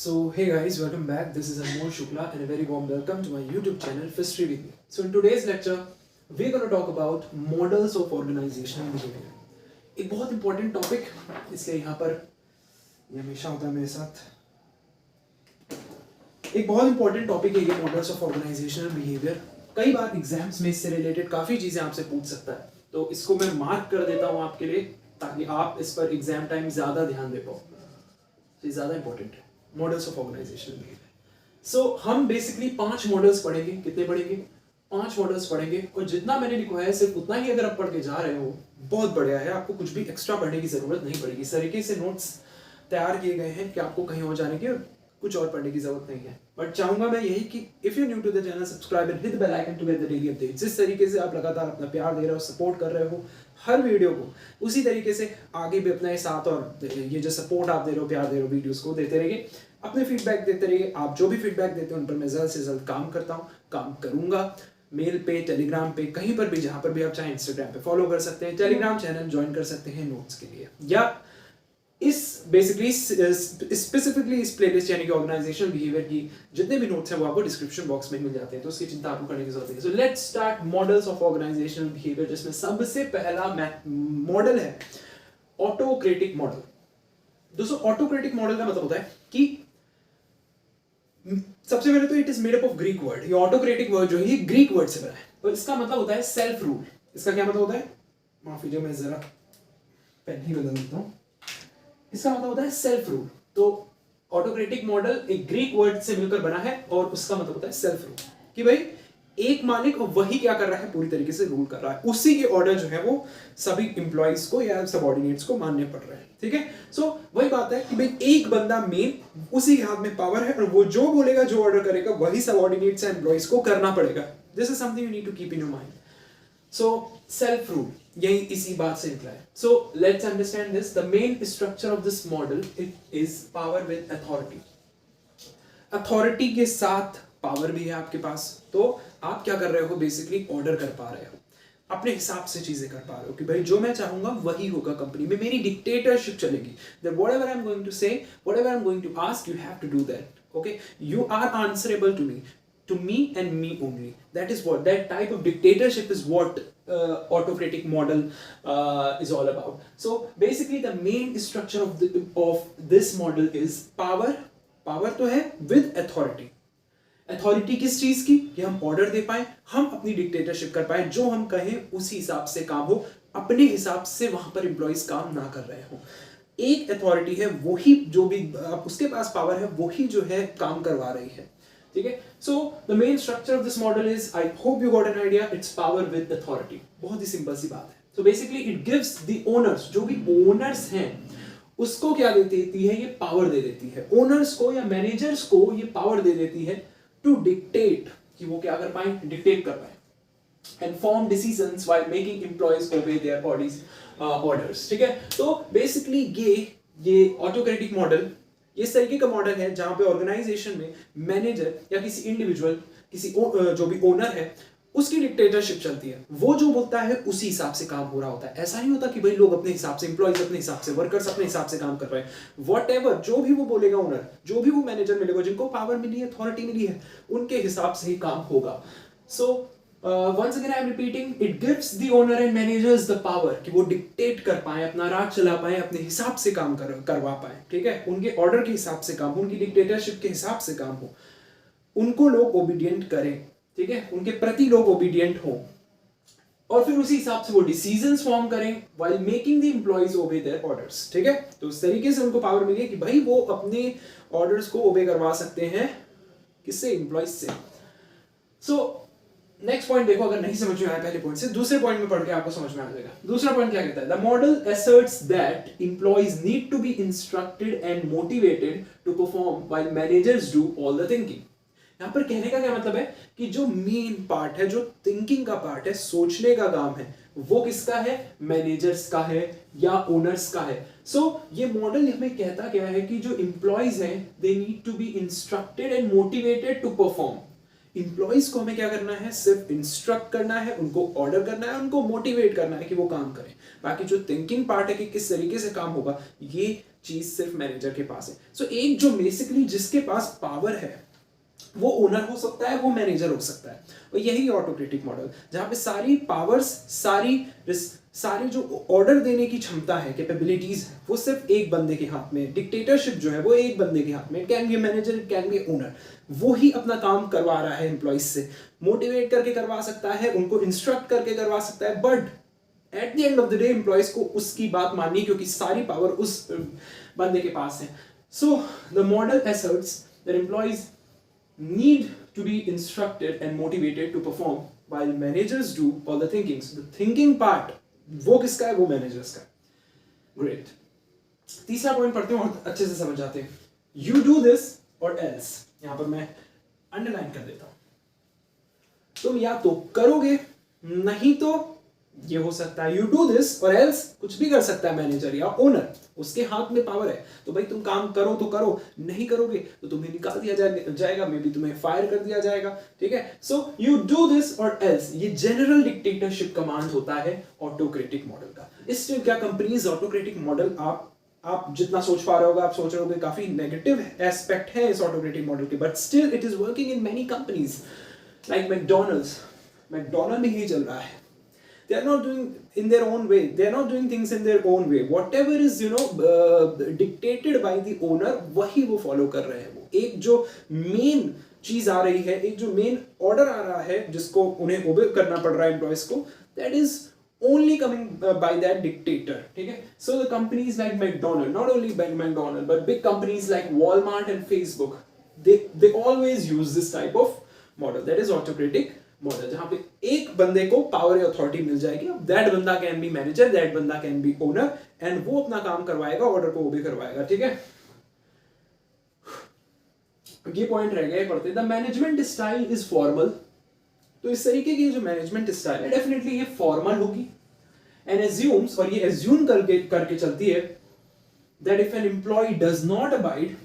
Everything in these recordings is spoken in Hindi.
So hey guys, welcome back. This is Anmol Shukla and a very warm welcome to my YouTube channel History with me. So in today's lecture, we're going to talk about models of organizational behavior. एक बहुत important topic, इसलिए यहाँ पर ये हमेशा होता है मेरे साथ. एक बहुत important topic है ये models of organizational behavior. कई बार एग्जाम्स में इससे रिलेटेड काफ़ी चीज़ें आपसे पूछ सकता है, तो इसको मैं मार्क कर देता हूँ आपके लिए ताकि आप इस पर एग्जाम टाइम ज़्यादा ध्यान दे पाओ. ये ज़्यादा इंपॉर्टेंट है. Models of organisational behaviour. So हम बेसिकली 5 मॉडल्स पढ़ेंगे. कितने पढ़ेंगे? 5 मॉडल्स पढ़ेंगे. और जितना मैंने लिखवाया है सिर्फ उतना ही अगर आप पढ़ के जा रहे हो बहुत बढ़िया है. आपको कुछ भी एक्स्ट्रा पढ़ने की जरूरत नहीं पड़ेगी. इस तरीके से नोट्स तैयार किए गए हैं कि आपको कहीं और जाने की कुछ और पढ़ने की जरूरत नहीं है. बट चाहूंगा मैं यही कि if you new to the channel, subscribe and hit the bell icon to get the daily updates. जिस तरीके से आप लगातार अपना प्यार दे रहे हो, सपोर्ट कर रहे हो हर वीडियो को, उसी तरीके से आगे भी अपना साथ और ये जो सपोर्ट आप दे रहे हो, प्यार दे रहे हो, वीडियोस को देते रहिए. अपने फीडबैक देते रहिए. आप जो भी फीडबैक देते हैं उन पर मैं जल्द से जल्द काम करता हूँ, काम करूंगा. मेल पे, टेलीग्राम पे, कहीं पर भी जहां पर भी आप चाहें. इंस्टाग्राम पे फॉलो कर सकते हैं, टेलीग्राम चैनल ज्वाइन कर सकते हैं नोट्स के लिए, या इस बेसिकली स्पेसिफिकली इस प्लेलिस्ट यानी कि ऑर्गेनाइजेशनल बिहेवियर की जितने भी नोट्स हैं वो आपको डिस्क्रिप्शन बॉक्स में मिल जाते हैं, तो उसकी चिंता आपको करने की जरूरत नहीं है. So let's start models of organisational behaviour, जिसमें सबसे पहला मॉडल है ऑटोक्रेटिक मॉडल. दोस्तों ऑटोक्रेटिक मॉडल का मतलब होता है कि सबसे पहले तो it is made up of Greek word. ये ऑटोक्रेटिक वर्ड जो है ये ग्रीक वर्ड से बना है, और इसका मतलब होता है सेल्फ रूल. इसका क्या मतलब होता है? माफ कीजिए, मैं जरा पेन ही बदल देता हूं. इसका मतलब होता है सेल्फ रूल. तो ऑटोक्रेटिक मॉडल एक ग्रीक वर्ड से मिलकर बना है और उसका मतलब होता है सेल्फ रूल, कि भाई एक मालिक और वही क्या कर रहा है, पूरी तरीके से रूल कर रहा है. उसी के ऑर्डर जो है वो सभी एम्प्लॉइज को या सबऑर्डिनेट्स को मानने पड़ रहे हैं. ठीक है. सो वही बात है कि भाई एक बंदा मेन, उसी के हाथ में पावर है, और वो जो बोलेगा, जो ऑर्डर करेगा, वही सबऑर्डिनेट्स एंड एम्प्लॉइज को करना पड़ेगा. This is something you need to keep in your mind. So self rule यही इसी बात से निकला है. So let's understand this. The main structure of this model is power with authority. Authority के साथ पावर भी है आपके पास. तो आप क्या कर रहे हो? बेसिकली ऑर्डर कर पा रहे हो, अपने हिसाब से चीजें कर पा रहे हो कि भाई जो मैं चाहूंगा वही होगा. कंपनी में मेरी डिक्टेटरशिप चलेगी. That whatever I am going to say, whatever I am going to ask, you have to do that. Okay, you are answerable to me, to me and me only. That is what that type of dictatorship is, what autocratic model is all about. So basically the main structure of this model is power तो है with authority. अथॉरिटी किस चीज की? कि हम ऑर्डर दे पाए, हम अपनी डिक्टेटरशिप कर पाए, जो हम कहें उसी हिसाब से काम हो, अपने हिसाब से वहां पर एम्प्लॉइज काम ना कर रहे हो. एक अथॉरिटी है, वही जो भी उसके पास पावर है, वही जो है काम करवा रही है. ठीक है. So the main structure of this model is, I hope you got an idea, it's power with authority. बहुत ही सिंपल सी बात है. So basically it gives the owners, जो भी ओनर्स हैं उसको क्या दे देती है? ये पावर दे देती है. ओनर्स को या मैनेजर्स को ये पावर दे देती है टू डिक्टेट, कि वो क्या कर पाए? डिक्टेट कर पाए. And form decisions while making employees ओबे देयर बॉडीज ऑर्डर्स. ठीक है. तो बेसिकली ये ऑटोक्रेटिक मॉडल इस तरीके का मॉडल है जहां पे ऑर्गेनाइजेशन में मैनेजर या किसी इंडिविजुअल, किसी जो भी ओनर है, उसकी डिक्टेटरशिप चलती है. वो जो बोलता है उसी हिसाब से काम हो रहा होता है. ऐसा नहीं होता कि भाई लोग अपने हिसाब से, एम्प्लॉइज अपने हिसाब से, वर्कर्स अपने हिसाब से काम कर रहे हैं. व्हाटएवर जो भी वो बोलेगा ओनर, जो भी वो मैनेजर मिलेगा, जिनको पावर मिली है, अथॉरिटी मिली है, उनके हिसाब से ही काम होगा. सो once again I am repeating, it gives the owner and managers the power कि वो डिक्टेट कर पाए, अपना राज चला पाए, अपने हिसाब से काम करवा पाए. ठीक है. उनके ऑर्डर के हिसाब से काम हो, उनकी डिक्टेटरशिप के हिसाब से काम हो, उनको लोग ओबीडियंट करें. ठीक है. उनके प्रति लोग ओबीडियंट हो, और फिर उसी हिसाब से वो डिसीजंस फॉर्म करें while making the employees obey their orders. ठीक है. तो इस तरीके से उनको पावर मिली है कि भाई वो अपने ऑर्डर्स को ओबे करवा सकते हैं. किससे? एम्प्लॉइज से. सो नेक्स्ट पॉइंट देखो, अगर नहीं समझ में आया पहले पॉइंट से, दूसरे पॉइंट में पढ़ के आपको समझ में आ जाएगा. दूसरा पॉइंट क्या कहता है? The model asserts that employees need to be instructed and motivated to perform while managers do all the thinking. यहां पर कहने का क्या मतलब है कि जो मेन पार्ट है, जो थिंकिंग का पार्ट है, सोचने का काम है, वो किसका है? मैनेजर्स का है या ओनर्स का है. सो ये मॉडल हमें कहता क्या है कि जो एम्प्लॉइज हैं, they need to be instructed and motivated to perform. Employees को हमें क्या करना है, सिर्फ इंस्ट्रक्ट करना है, उनको ऑर्डर करना है, उनको मोटिवेट करना है कि वो काम करें। बाकी जो थिंकिंग पार्ट है कि किस तरीके से काम होगा, ये चीज सिर्फ मैनेजर के पास है। सो एक जो बेसिकली जिसके पास पावर है वो ओनर हो सकता है, वो मैनेजर हो सकता है, और यही ऑटोक्रेटिक मॉडल, जहां पे सारी पावर्स, सारी जो ऑर्डर देने की क्षमता है, कैपेबिलिटीज है, वो सिर्फ एक बंदे के हाथ में। डिक्टेटरशिप जो है वो एक बंदे के हाथ में, it can be manager, it can be owner. वो ही अपना काम करवा रहा है एम्प्लॉइज से, मोटिवेट करके करवा सकता है, उनको इंस्ट्रक्ट करके करवा सकता है, but at the end of the day employees को उसकी बात माननी, क्योंकि सारी पावर उस बंदे के पास है। So the model asserts that employees need to be instructed and motivated to perform while managers do all the thinking. So the thinking part वो किसका है, वो मैनेजर्स का है। ग्रेट, तीसरा पॉइंट पढ़ते हैं और अच्छे से समझ आते हैं। यू डू दिस और एल्स, यहां पर मैं अंडरलाइन कर देता हूं, तुम या तो करोगे, नहीं तो ये हो सकता है यू डू दिस और एल्स, कुछ भी कर सकता है मैनेजर या ओनर, उसके हाथ में पावर है। तो भाई तुम काम करो तो करो, नहीं करोगे तो तुम्हें निकाल दिया जाएगा, मे बी तुम्हें फायर कर दिया जाएगा, ठीक है। सो यू डू दिस और एल्स, ये जनरल डिक्टेटरशिप कमांड होता है ऑटोक्रेटिक मॉडल का। इससे क्या कंपनीज ऑटोक्रेटिक मॉडल, आप जितना सोच पा रहे होगे, आप सोच रहे होगे काफी नेगेटिव एस्पेक्ट है इस ऑटोक्रेटिक मॉडल के, but still it is working in many companies like McDonald में ही चल रहा है। They are not doing in their own way. They are not doing things in their own way. Whatever is dictated by the owner, वही वो follow कर रहे हैं। वो एक जो main चीज आ रही है, एक जो main order आ रहा है, जिसको उन्हें obey करना पड़ रहा है employees को, that is only coming by that dictator, ठीक है। So the companies like McDonald, not only McDonald, but big companies like Walmart and Facebook, they always use this type of model, that is autocratic model, जहां पे एक बंदे को पावर या अथॉरिटी मिल जाएगी। दैट बंदा कैन बी मैनेजर, दैट बंदा कैन बी ओनर, एंड वो अपना काम करवाएगा, ऑर्डर को ओबे करवाएगा, ठीक है। ये पॉइंट रह गए पढ़ते। The management style is formal, तो इस तरीके की जो मैनेजमेंट स्टाइल है डेफिनेटली ये फॉर्मल होगी, एंड एज्यूम्स, और ये एज्यूम करके चलती है that if an employee does not abide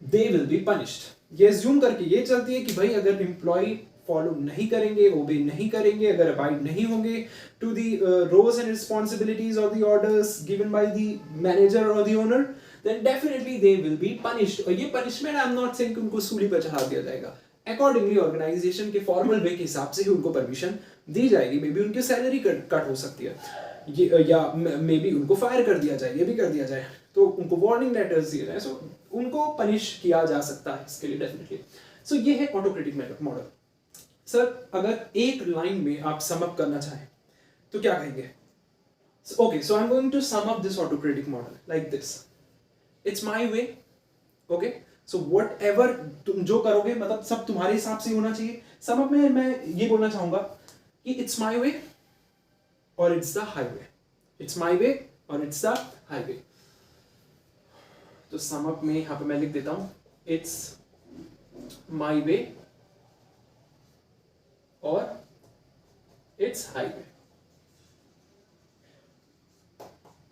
they will be punished. ये एज्यूम करके ये चलती है कि भाई अगर एम्प्लॉय फॉलो नहीं करेंगे, ओबे नहीं करेंगे, अगर अबाइड नहीं होंगे to the roles and responsibilities और the orders given by the manager और the owner, then definitely they will be punished. और ये punishment I am not saying कि उनको सूली पर चढ़ा दिया जाएगा, अकॉर्डिंगली ऑर्गेनाइजेशन के फॉर्मल वे के हिसाब से ही उनको परमिशन दी जाएगी। मे बी उनकी सैलरी कट हो सकती है, ये या मे बी उनको फायर कर दिया जाए, ये भी कर दिया जाए, तो उनको वार्निंग लेटर्स दिए जाए, सो उनको पनिश किया जा सकता है इसके लिए डेफिनेटली। सो ये है ऑटोक्रेटिक मॉडल। सर अगर एक लाइन में आप सम अप करना चाहें तो क्या कहेंगे? Okay, so I am going to sum up this autocratic model like this, it's my way, okay. So whatever तुम जो करोगे, मतलब सब तुम्हारे हिसाब से होना चाहिए। सम अप में मैं ये बोलना चाहूंगा कि इट्स माय वे और it's the highway, it's my way और इट्स द हाईवे। तो सम अप में यहां पे मैं लिख देता हूं इट्स माय वे और इट्स हाईवे,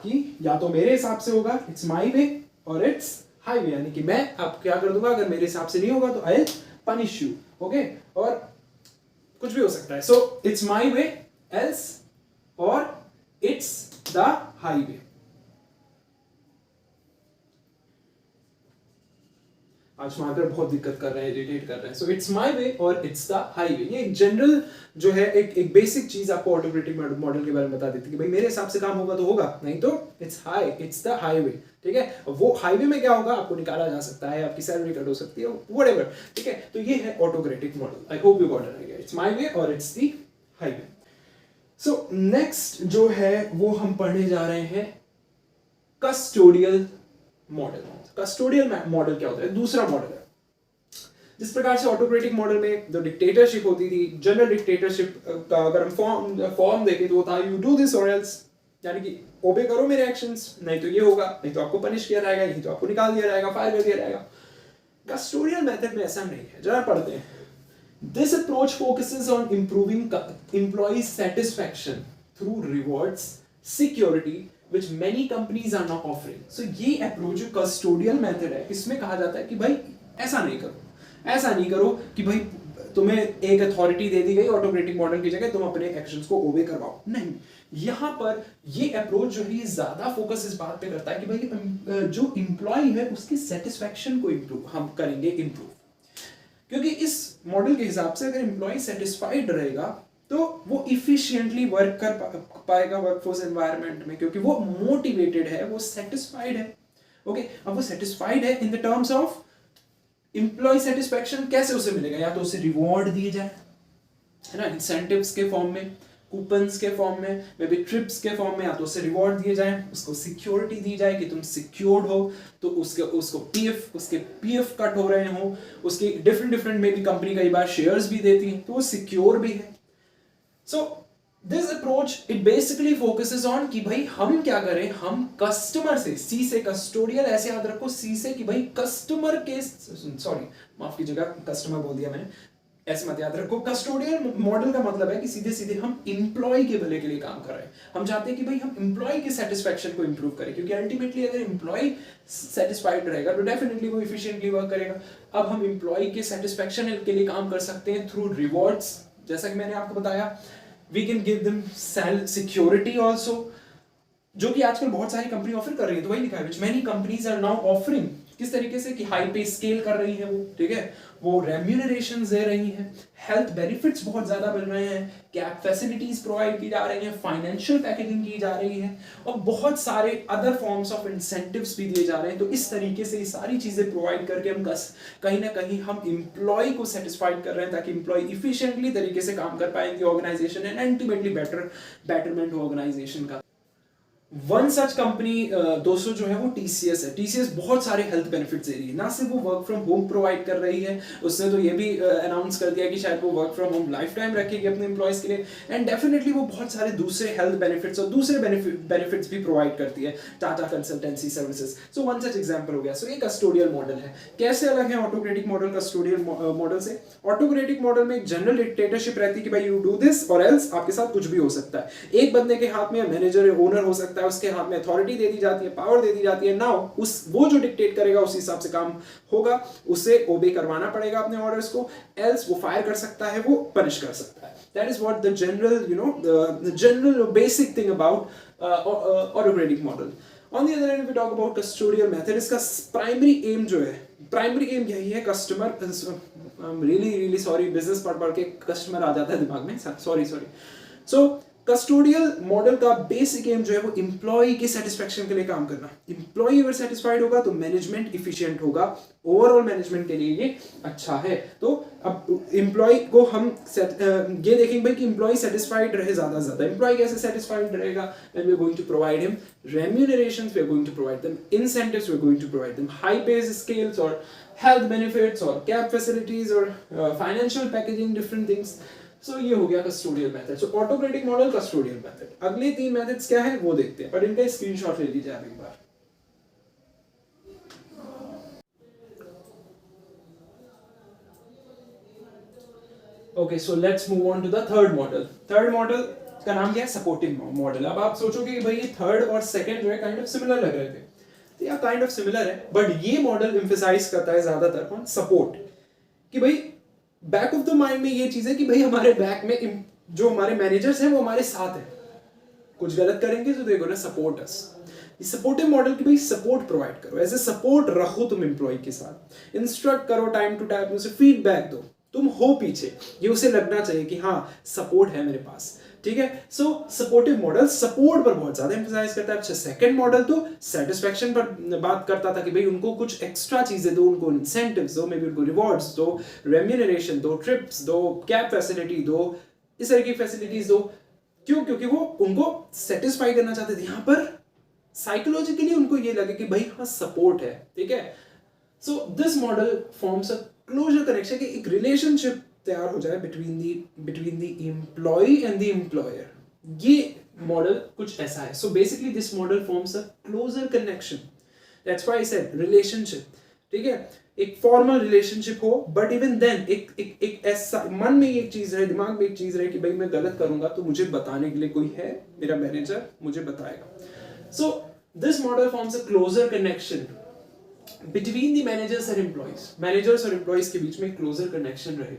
कि या तो मेरे हिसाब से होगा इट्स माय वे और इट्स हाईवे, यानी कि मैं अब क्या कर दूंगा, अगर मेरे हिसाब से नहीं होगा तो I will punish you, okay. और कुछ भी हो सकता है। So it's my way else और इट्स द हाईवे। आज मार्कर बहुत दिक्कत कर रहे हैं, इरिटेट कर रहे हैं। सो इट्स माय वे और इट्स द हाईवे, ये एक जनरल जो है एक बेसिक चीज आपको ऑटोक्रेटिक मॉडल के बारे में बता देती है कि भाई मेरे हिसाब से काम होगा तो होगा, नहीं तो इट्स द हाईवे, ठीक है। वो हाईवे में क्या होगा, आपको निकाला जा सकता है, आपकी सैलरी कट हो सकती है, व्हाटएवर, ठीक है। तो ये है autocratic model. I hope you got it, it's my way और it's the highway. So next जो है वो हम पढ़ने जा रहे हैं कस्टोडियल मॉडल। कस्टोडियल मॉडल क्या होता है? दूसरा मॉडल है। जिस प्रकार से ऑटोक्रेटिक मॉडल में जो डिक्टेटरशिप होती थी, जनरल डिक्टेटरशिप का अगर हम फॉर्म देखें तो था यू डू दिस और एल्स, यानी कि ओबे करो मेरे एक्शंस, नहीं तो ये होगा, नहीं तो आपको पनिश किया जाएगा, नहीं तो आपको निकाल दिया जाएगा, फायर कर दिया जाएगा। कस्टोडियल मेथड में ऐसा नहीं है। जरा पढ़ते हैं। This approach focuses on improving employee satisfaction through rewards, security which many companies are not offering. So ये अप्रोच जो कस्टोडियल मेथड है, इसमें कहा जाता है कि भाई ऐसा नहीं करो कि भाई तुम्हें एक अथॉरिटी दे दी गई ऑटोक्रेटिक मॉडल की जगह, तुम अपने एक्शंस को ओबे करवाओ, नहीं। यहां पर ये अप्रोच जो है ज्यादा फोकस इस बात पे करता है कि भाई जो एम्प्लॉय है उसकी सेटिस्फैक्शन को इंप्रूव हम करेंगे इंप्रूव, क्योंकि इस मॉडल के हिसाब से अगर एम्प्लॉय सेटिस्फाइड रहेगा तो वो इफिशिएंटली वर्क कर पाएगा वर्कफोर्स एनवायरनमेंट में, क्योंकि वो मोटिवेटेड है, वो सेटिस्फाइड है। ओके, अब वो सेटिस्फाइड है in the terms of employee satisfaction कैसे उसे मिलेगा, या तो उसे रिवॉर्ड दिए जाए, है ना, इंसेंटिव्स के फॉर्म में, कूपन्स के फॉर्म में, मे बी ट्रिप्स के फॉर्म में, या तो उसे रिवॉर्ड दिए जाए, उसको सिक्योरिटी दी जाए कि तुम सिक्योर्ड हो, तो उसको उसके पीएफ कट हो रहे हो, उसके डिफरेंट मे बी कंपनी कई बार शेयर्स भी देती है तो वो सिक्योर भी है। So this approach it basically focuses on कि भाई हम क्या करें, हम कस्टमर से, सी से कस्टोडियल, ऐसे याद रखो, सी से कि भाई कस्टमर के, सॉरी माफ कीजिएगा कस्टमर बोल दिया मैंने, ऐसे मत याद रखो। कस्टोडियल मॉडल का मतलब है कि सीधे सीधे हम एम्प्लॉय के भले के लिए काम कर रहे हैं, हम चाहते हैं कि भाई हम एम्प्लॉय की सेटिस्फैक्शन को इंप्रूव करें, क्योंकि अल्टीमेटली अगर एम्प्लॉय सेटिस्फाइड रहेगा तो डेफिनेटली वो इफिशिएंटली वर्क करेगा। अब हम एम्प्लॉय के सेटिस्फैक्शन के लिए काम कर सकते हैं थ्रू रिवॉर्ड्स, जैसा कि मैंने आपको बताया, we can give them security also, जो कि आजकल बहुत सारी कंपनी ऑफर कर रही है, तो वही लिखा है, many companies are now offering, किस तरीके से कि हाई पे स्केल कर रही है वो, ठीक है, वो रेम्यूनरेशंस दे रही हैं, हेल्थ बेनिफिट्स बहुत ज्यादा मिल रहे हैं, कैप फैसिलिटीज प्रोवाइड की जा रही हैं, फाइनेंशियल पैकेजिंग की जा रही है, और बहुत सारे अदर फॉर्म्स ऑफ इंसेंटिव्स भी दिए जा रहे हैं। तो इस तरीके से ये सारी चीजें प्रोवाइड करके हम कहीं ना कहीं हम एम्प्लॉय को सेटिस्फाइड कर रहे हैं, ताकि एम्प्लॉय इफिशिएंटली तरीके से काम कर पाएंगे ऑर्गेनाइजेशन एंड अल्टीमेटली बेटरमेंट हो ऑर्गेनाइजेशन का। वन सच कंपनी दोस्तों जो है वो टीसीएस है। टीसीएस बहुत सारे हेल्थ बेनिफिट्स दे रही है, ना सिर्फ वो वर्क फ्रॉम होम प्रोवाइड कर रही है, उसने तो ये भी अनाउंस कर दिया कि शायद वो work from home life time रखेगी अपने एम्प्लॉयज के लिए, एंड डेफिनेटली वो बहुत सारे दूसरे हेल्थ बेनिफिट्स और दूसरे बेनिफिट्स भी प्रोवाइड करती है, Tata consultancy services. So one such example हो गया। सो ये कस्टोडियल मॉडल है। कैसे अलग है ऑटोक्रेटिक मॉडल कस्टोडियल मॉडल से? ऑटोक्रेटिक मॉडल में एक जनरल डिक्टेटरशिप रहती है कि भाई यू डू दिस और एल्स, आपके साथ कुछ भी हो सकता है। एक बंदे के हाथ में मैनेजर ओनर हो सकता है, उसके हाथ में अथॉरिटी दे दी जाती है, पावर दे दी जाती है, नाउ वो जो डिक्टेट करेगा उस हिसाब से काम होगा, उसे ओबे करवाना पड़ेगा अपने ऑर्डर्स को, एल्स वो फायर कर सकता है, वो पनिश कर सकता है। That is what the general the general basic thing about autocratic model. On the other hand, we talk about custodial method. इसका प्राइमरी एम जो है, प्राइमरी एम यही है, कस्टमर, रियली सॉरी, बिजनेस पढ़ के कस्टमर आ जाता है दिमाग में, सॉरी। सो कस्टोडियल मॉडल का बेसिक एम जो है वो एम्प्लॉय के सेटिस्फैक्शन के लिए काम करना। एम्प्लॉय अगर सेटिस्फाइड होगा तो मैनेजमेंट इफिशिएंट होगा, ओवरऑल मैनेजमेंट के लिए ये अच्छा है। तो अब एम्प्लॉय को हम ये देखेंगे भाई कि एम्प्लॉय सेटिस्फाइड रहे ज्यादा से ज्यादा। एम्प्लॉय कैसे सेटिस्फाइड रहेगा? When we are going to provide him remunerations, we are going to provide them incentives, we are going to provide them high pay scales और हेल्थ बेनिफिट्स और कैप फैसिलिटीज और financial packaging, different things. So ये हो गया custodial method. So autocratic model, custodial method. अगले 3 मेथड्स क्या है वो देखते हैं, पर इनका स्क्रीनशॉट ले लीजिए आप एक बार। Okay, so let's move on to the third model. Third model का नाम क्या है? Supportive model. अब आप सोचोगे कि भाई ये थर्ड और सेकंड जो है काइंड ऑफ सिमिलर लग रहे थे, तो या काइंड ऑफ सिमिलर है, बट ये मॉडल एम्फसाइज करता है ज्यादातर कौन? सपोर्ट। कि भाई बैक ऑफ द माइंड में ये चीज है कि भाई हमारे बैक में जो हमारे मैनेजर्स हैं वो हमारे साथ हैं, कुछ गलत करेंगे तो देखो ना सपोर्ट अस। सपोर्टिव मॉडल की भाई सपोर्ट प्रोवाइड करो, ऐसे सपोर्ट रखो तुम एम्प्लॉय के साथ, इंस्ट्रक्ट करो टाइम टू टाइम, उसे फीडबैक दो, तुम हो पीछे, ये उसे लगना चाहिए कि हाँ सपोर्ट है मेरे पास, ठीक है। सो सपोर्टिव मॉडल सपोर्ट पर बहुत ज्यादा एम्फसाइज करता है। अच्छा, सेकंड मॉडल तो सेटिस्फैक्शन पर बात करता था कि भाई उनको कुछ एक्स्ट्रा चीजें दो, उनको इंसेंटिव्स दो, मे बी उनको रिवॉर्ड्स दो, रेम्यूनरेशन दो, ट्रिप्स दो, कैप फैसिलिटी दो, इस तरह की फैसिलिटीज दो। क्यों? क्योंकि वो उनको सेटिस्फाई करना चाहते थे। यहां पर साइकोलॉजिकली उनको ये लगे कि भाई हाँ सपोर्ट है, ठीक है। So this model forms a closer connection, कि एक रिलेशनशिप तैयार हो जाए between the employee and the employer. ये मॉडल कुछ ऐसा है। So basically this model forms a closer connection, that's why I said relationship, ठीक है। एक फॉर्मल रिलेशनशिप हो, बट इवन देन एक ऐसा मन में एक चीज रहे, दिमाग में एक चीज रहे कि भाई मैं गलत करूंगा तो मुझे बताने के लिए कोई है, मेरा मैनेजर मुझे बताएगा। So this model forms a closer connection between the managers and employees. Managers और एम्प्लॉइज के बीच में क्लोजर कनेक्शन रहे।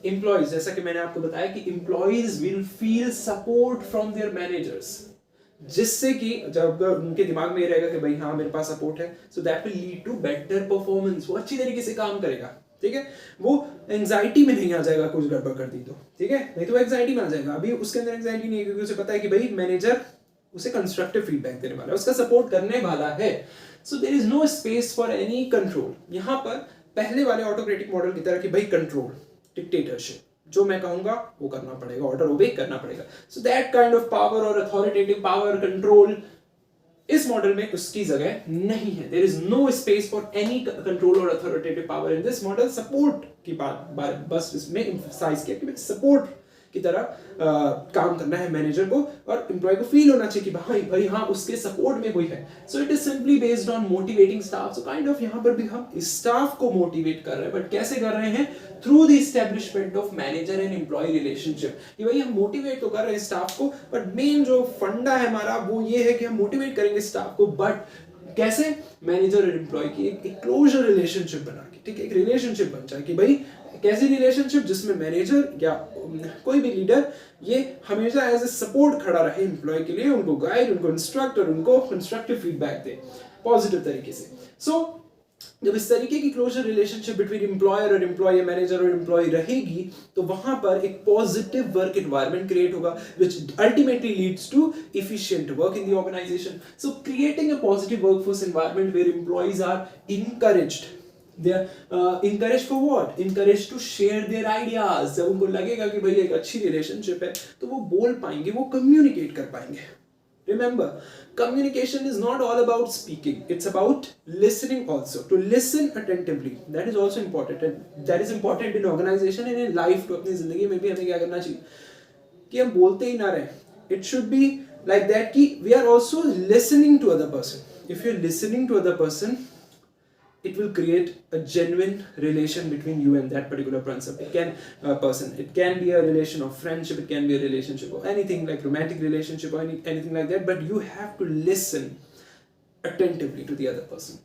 एम्प्लॉयज, जैसा कि मैंने आपको बताया कि employees will feel support from their managers, जिससे कि जब उनके दिमाग में ये रहेगा कि भाई हाँ मेरे पास सपोर्ट है, so that will lead to better performance, वो अच्छी तरीके से काम करेगा, ठीक है, वो एंजाइटी में नहीं आ जाएगा कुछ गड़बड़ कर दी तो, ठीक है, नहीं तो वो एंजाइटी में आ जाएगा। अभी उसके अंदर एंजाइटी नहीं है क्योंकि उसे पता है कि भाई मैनेजर उसे कंस्ट्रक्टिव फीडबैक देने वाला है, उसका सपोर्ट करने वाला है, so there is no space for any control. यहाँ पर पहले वाले ऑटोक्रेटिक मॉडल की तरह कि भाई कंट्रोल, डिक्टेटरशिप, जो मैं कहूंगा वो करना पड़ेगा, ऑर्डर ओबे करना पड़ेगा, so that kind of power और अथॉरिटेटिव पावर, कंट्रोल, इस मॉडल में उसकी जगह नहीं है। There is no space for any control और authoritative power in this model. Support की बात बस इसमें एम्फसाइज किया कि सपोर्ट की तरह काम करना है मैनेजर को, और एम्प्लॉय को फील होना चाहिए कि भाई भाई हाँ उसके सपोर्ट में कोई है। So it is simply based on motivating staff. So kind of यहाँ पर भी हम स्टाफ को मोटिवेट कर रहे हैं, बट कैसे कर रहे हैं? Through the establishment of manager and employee relationship, कि भाई हम मोटिवेट तो कर रहे हैं स्टाफ को, बट मेन जो फंडा है हमारा वो ये है कि हम मोटिवेट करेंगे स्टाफ को, बट कैसे? मैनेजर और एम्प्लॉय की एक क्लोजर रिलेशनशिप बना के, ठीक है, एक रिलेशनशिप बन जाए कि भाई कैसी रिलेशनशिप जिसमें मैनेजर या कोई भी लीडर ये हमेशा एज ए सपोर्ट खड़ा रहे एम्प्लॉय के लिए, उनको गाइड, उनको इंस्ट्रक्ट और उनको कंस्ट्रक्टिव फीडबैक दे पॉजिटिव तरीके से। सो जब इस तरीके की क्लोजर रिलेशनशिप बिटवीन एम्प्लॉयर और एम्प्लॉय, मैनेजर और एम्प्लॉय रहेगी, तो वहां पर एक पॉजिटिव वर्क एनवायरनमेंट क्रिएट होगा which ultimately leads to efficient work in the organization. So creating a positive workforce environment where employees are encouraged, they are encouraged for what? Encouraged to share their ideas। जब उनको लगेगा कि भाई एक अच्छी रिलेशनशिप है तो वो बोल पाएंगे, वो कम्युनिकेट कर पाएंगे। Remember, communication is not all about speaking, it's about listening also, to listen attentively, that is also important, and that is important in organization and in life। तो अपनी जिंदगी में भी हमें क्या करना चाहिए कि हम बोलते ही ना रहे, it should be like that कि we are also listening to other person। If you're listening to other person, it will create a genuine relation between you and that particular person. It can be a relation of friendship, it can be a relationship of anything like romantic relationship or anything like that, but you have to listen attentively to the other person.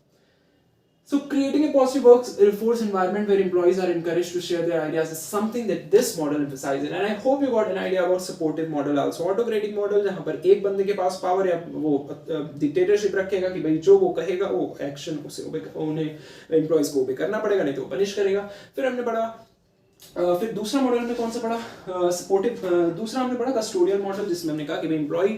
So creating a positive workforce environment where employees are encouraged to share their ideas is something that this model emphasizes, and I hope you got an idea about supportive model also। autocratic model जहाँ पर एक बंदे के पास पावर या वो डिक्टेटरशिप रखेगा कि भाई जो वो कहेगा वो एक्शन उसे उन्हें एम्प्लॉयज को ओबे करना पड़ेगा, नहीं तो वो पनिश करेगा। फिर हमने पढ़ा फिर दूसरा मॉडल में कौन सा पढ़ा? सपोर्टिव। दूसरा हमने पढ़ा कस्टोडियल मॉडल, जिसमें हमने कहा कि एम्प्लॉय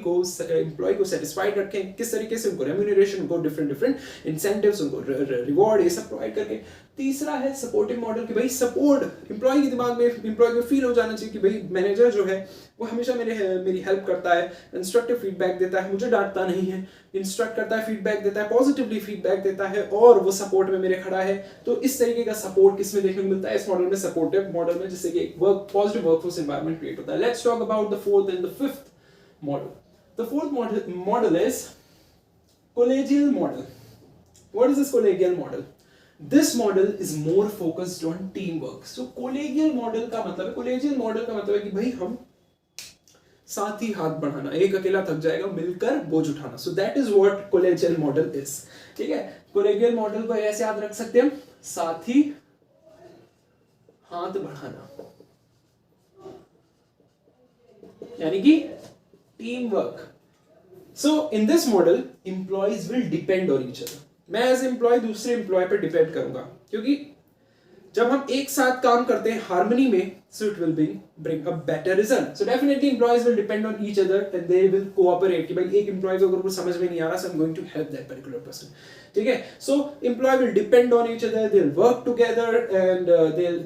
को सेटिस्फाइड रखें, किस तरीके से उनको रेम्यूनरेशन, उनको डिफरेंट इंसेंटिव्स, उनको रिवॉर्ड, ये सब प्रोवाइड करके। तीसरा है सपोर्टिव मॉडल कि भाई सपोर्ट एम्प्लॉय के दिमाग में, एम्प्लॉय को फील हो जाना चाहिए कि भाई मैनेजर जो है वो हमेशा मेरी हेल्प करता है, इंस्ट्रक्टिव फीडबैक देता है, मुझे डांटता नहीं है, इंस्ट्रक्ट करता है, फीडबैक देता है, पॉजिटिवली फीडबैक देता है और वो सपोर्ट में मेरे खड़ा है। तो इस तरीके का सपोर्ट किसमें देखने को मिलता है? इस मॉडल में, सपोर्टिव मॉडल में, जिससे कि पॉजिटिव वर्कफोर्स एनवायरनमेंट क्रिएट होता है। Let's talk about the fourth and the fifth model. The fourth model is collegial model। What is this collegial model? This model is more focused on teamwork। So collegial model का मतलब है, collegial model का मतलब है कि भाई हम साथ ही हाथ बढ़ाना, एक अकेला थक जाएगा, मिलकर बोझ उठाना। So that is what collegial model is। ठीक है, collegial model को ऐसे याद रख सकते हैं हम, साथ ही हाथ बढ़ाना, यानी कि team work. So in this model, employees will depend on each other। मैं एज एम्प्लॉय दूसरे एम्प्लॉय पर डिपेंड करूंगा, क्योंकि जब हम एक साथ काम करते हैं हार्मनी में, so it will bring a better result। So definitely employees will depend on each other and they will cooperate कि भाई एक एम्प्लॉय को अगर कुछ समझ में नहीं आ रहा, so I'm going to help that particular person। ठीक है, so employee will depend on each other, they'll work together and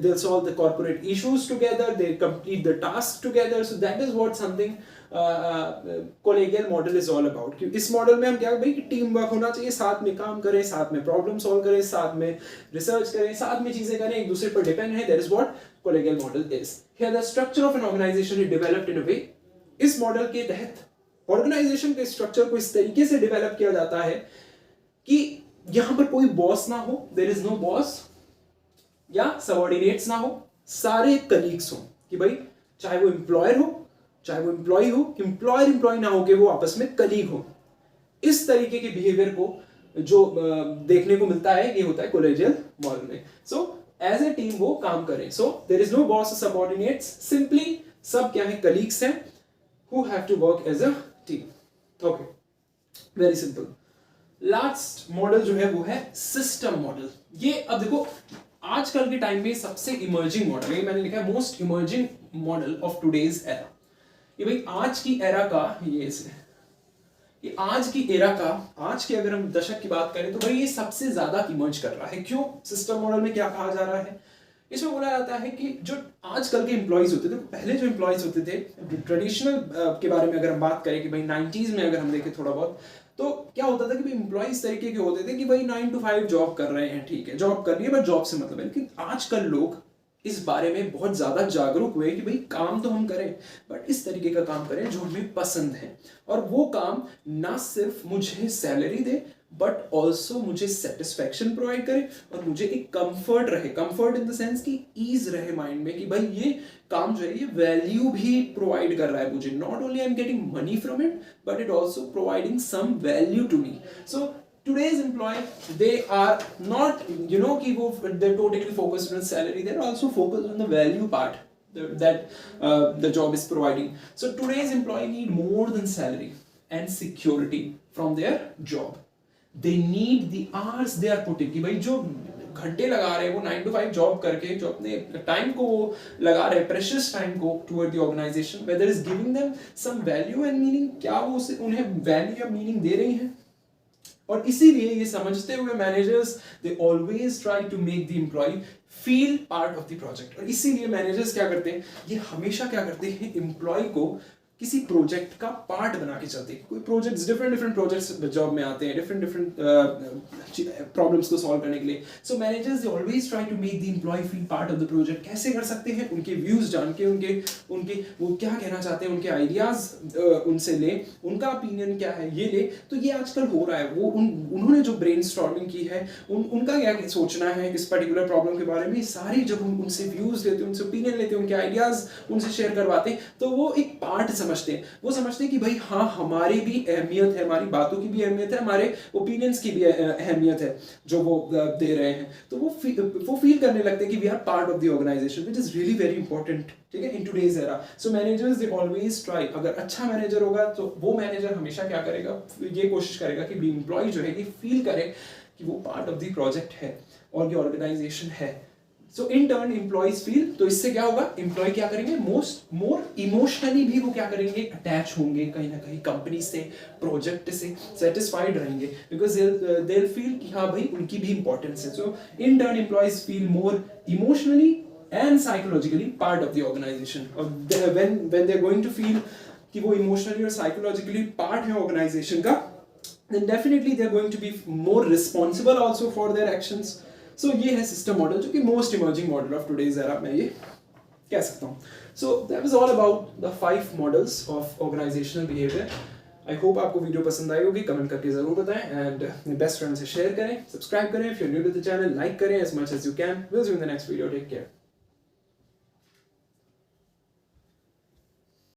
they'll solve the corporate issues together, they'll complete the task together। So that is what something collegial model is all about। कि इस मॉडल में हम क्या भाई टीम वर्क होना चाहिए, साथ में काम करें, साथ में प्रॉब्लम सॉल्व करें, साथ में रिसर्च करें, साथ में चीजें करें, एक दूसरे पर डिपेंड है। That is what collegial model is। Here the structure of an organization is developed in a way। इस मॉडल के तहत ऑर्गेनाइजेशन के स्ट्रक्चर को इस तरीके से डेवलप किया जाता है कि यहां पर कोई बॉस ना हो, देयर इज नो बॉस, या सबऑर्डिनेट्स ना हो, सारे कलीग्स हो, कि भाई चाहे वो एम्प्लॉयर हो चाहे वो एम्प्लॉय हो, एम्प्लॉयर एम्प्लॉय ना हो कि वो आपस में कलीग हो। इस तरीके के बिहेवियर को जो देखने को मिलता है, ये होता है कोलेजियल मॉडल में। सो एज ए टीम वो काम करें. So there is no boss subordinates, simply सब क्या है, कलीग्स हैं who have to work as a team. Okay, very simple. Last model जो है वो है सिस्टम मॉडल. ये अब देखो आजकल के टाइम में सबसे इमर्जिंग मॉडल है, मैंने लिखा है most emerging model of today's era. ये भाई आज की एरा का, ये आज की एरा का, आज के अगर हम दशक की बात करें तो भाई ये सबसे ज्यादा इमर्ज कर रहा है. क्यों? सिस्टम मॉडल में क्या कहा जा रहा है, इसमें बोला जाता है कि जो आजकल के एम्प्लॉयज होते थे, पहले जो एम्प्लॉयज होते थे ट्रेडिशनल के बारे में अगर हम बात करें कि भाई 90s में अगर हम देखें थोड़ा बहुत, तो क्या होता था कि भाई एम्प्लॉय इस तरीके के होते थे कि भाई 9 to 5 जॉब कर रहे हैं, ठीक है जॉब कर रही है बट जॉब से मतलब है. लेकिन आजकल लोग इस बारे में बहुत ज्यादा जागरूक हुए कि भाई काम तो हम करें बट इस तरीके का काम करें जो हमें पसंद है, और वो काम ना सिर्फ मुझे सैलरी दे बट ऑल्सो मुझे सेटिस्फैक्शन प्रोवाइड करे और मुझे एक कंफर्ट रहे. कंफर्ट इन द सेंस कि ईज रहे माइंड में कि भाई ये काम जो है ये वैल्यू भी प्रोवाइड कर रहा है मुझे. Not only I am getting money from it but it also providing some value to me. So today's employee, they are not, you know, they're totally focused on salary, they're also focused on the value part that the job is providing. So today's employee need more than salary and security from their job. They need the hours they are putting, कि भाई जो घंटे लगा रहे हैं वो 9 to 5 जॉब करके जो अपने टाइम को वो लगा रहे हैं, प्रेशियस टाइम को toward the organization, whether is giving them some value and meaning, क्या वो उन्हें वैल्यू या मीनिंग दे रही हैं. और इसीलिए ये समझते हुए managers they always try to make the employee feel part of the project. और इसीलिए मैनेजर्स क्या करते हैं, ये हमेशा क्या करते हैं, एम्प्लॉय को किसी प्रोजेक्ट का पार्ट बना के चलते हैं. कोई प्रोजेक्ट्स डिफरेंट प्रोजेक्ट्स जॉब में आते हैं डिफरेंट प्रॉब्लम्स को सॉल्व करने के लिए. So managers they always try to make the employee feel part of the project. कैसे कर सकते हैं, उनके व्यूज जान के, उनके वो क्या कहना चाहते हैं, उनके आइडियाज उनसे ले, उनका ओपिनियन क्या है ये ले. तो ये आजकल हो रहा है. वो उन्होंने जो ब्रेनस्टॉर्मिंग की है, उनका क्या सोचना है इस पर्टिकुलर प्रॉब्लम के बारे में, सारी जब हम उनसे व्यूज लेते हैं, उनसे ओपिनियन लेते हैं, उनके आइडियाज उनसे शेयर करवाते हैं, तो वो एक पार्ट समझते हैं. वो समझते हैं कि भाई हाँ हमारी भी अहमियत है, हमारी बातों की भी अहमियत है, हमारे ओपिनियंस की भी अहमियत है जो वो दे रहे हैं. तो वो फील करने लगते हैं कि we are part of the organization, which is really very important, ठीक है, in today's era. So managers they always try, अगर अच्छा मैनेजर होगा तो वो मैनेजर हमेशा क्या करेगा, ये कोशिश करेगा कि एम्प्लॉय जो है ये फील करे कि वो पार्ट ऑफ द प्रोजेक्ट है और ये ऑर्गेनाइजेशन है. So in turn employees feel, तो इससे क्या होगा, एम्प्लॉय क्या करेंगे, मोर इमोशनली भी वो क्या करेंगे, अटैच होंगे कहीं ना कहीं कंपनी से, प्रोजेक्ट से, सेटिस्फाइड रहेंगे, बिकॉज दे फील कि हाँ भाई उनकी भी इंपॉर्टेंस है. So in turn employees feel more emotionally and psychologically part of the organization. और when they are going to feel कि वो emotionally और psychologically part है organization का, then definitely they are going to be more responsible also for their actions. So ये है system model जो कि most emerging model of today's era, मैं ये कह सकता हूँ. So that was all about the 5 models of organizational behavior. I hope आपको वीडियो पसंद आई होगी, कमेंट करके जरूर बताएं एंड अपने बेस्ट फ्रेंड से शेयर करें, सब्सक्राइब करें, if you are new to the channel like करें as much as you can. We'll see you in the next video. Take care.